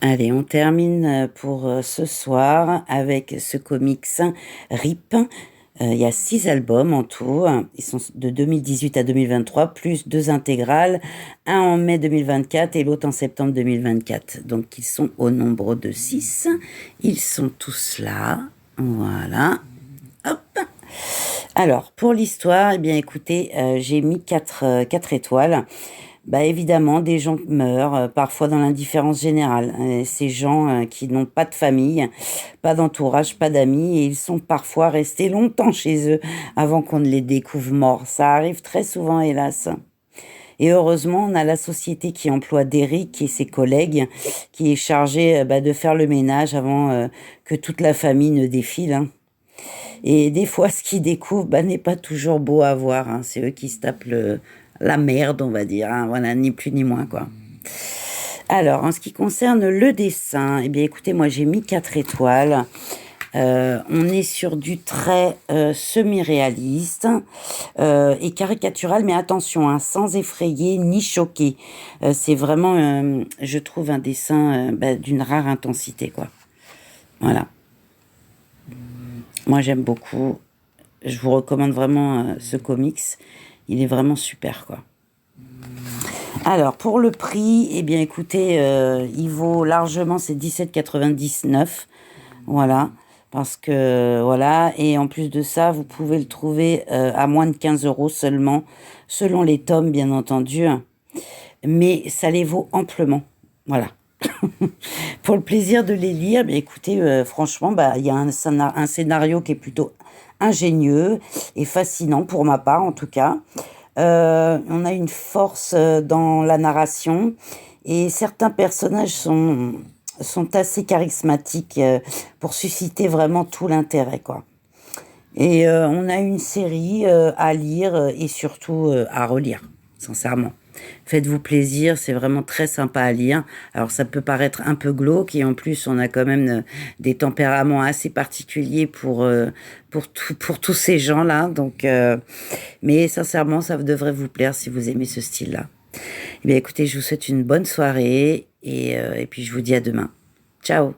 Allez, on termine pour ce soir avec ce comics RIP. Il y a 6 albums en tout. Ils sont de 2018 à 2023, plus 2 intégrales, un en mai 2024 et l'autre en septembre 2024. Donc ils sont au nombre de 6. Ils sont tous là. Voilà. Hop. Alors, pour l'histoire, eh bien écoutez, j'ai mis 4 étoiles. Bah évidemment, des gens meurent, parfois dans l'indifférence générale. Ces gens qui n'ont pas de famille, pas d'entourage, pas d'amis, et ils sont parfois restés longtemps chez eux avant qu'on ne les découvre morts. Ça arrive très souvent, hélas. Et heureusement, on a la société qui emploie Derrick et ses collègues, qui est chargée de faire le ménage avant que toute la famille ne défile, hein. Et des fois, ce qu'ils découvrent n'est pas toujours beau à voir, hein. C'est eux qui se tapent la merde, on va dire, hein. Voilà, ni plus ni moins, quoi. Alors, en ce qui concerne le dessin, eh bien, écoutez, moi, j'ai mis 4 étoiles. On est sur du trait semi-réaliste et caricatural, mais attention, hein, sans effrayer ni choquer. C'est vraiment, je trouve, un dessin d'une rare intensité, quoi. Voilà. Moi, j'aime beaucoup. Je vous recommande vraiment ce comics. Il est vraiment super, quoi. Alors, pour le prix, eh bien, écoutez, il vaut largement, c'est 17,99. Voilà. Parce que, voilà. Et en plus de ça, vous pouvez le trouver à moins de 15 euros seulement, selon les tomes, bien entendu. Mais ça les vaut amplement. Voilà. Pour le plaisir de les lire, écoutez, franchement, il y a un scénario qui est plutôt ingénieux et fascinant pour ma part, en tout cas. On a une force dans la narration et certains personnages sont assez charismatiques pour susciter vraiment tout l'intérêt, quoi. Et on a une série à lire et surtout à relire, sincèrement. Faites-vous plaisir, c'est vraiment très sympa à lire. Alors ça peut paraître un peu glauque et en plus on a quand même des tempéraments assez particuliers pour tous ces gens-là. Donc, mais sincèrement, ça devrait vous plaire si vous aimez ce style-là. Eh bien écoutez, je vous souhaite une bonne soirée et puis je vous dis à demain. Ciao!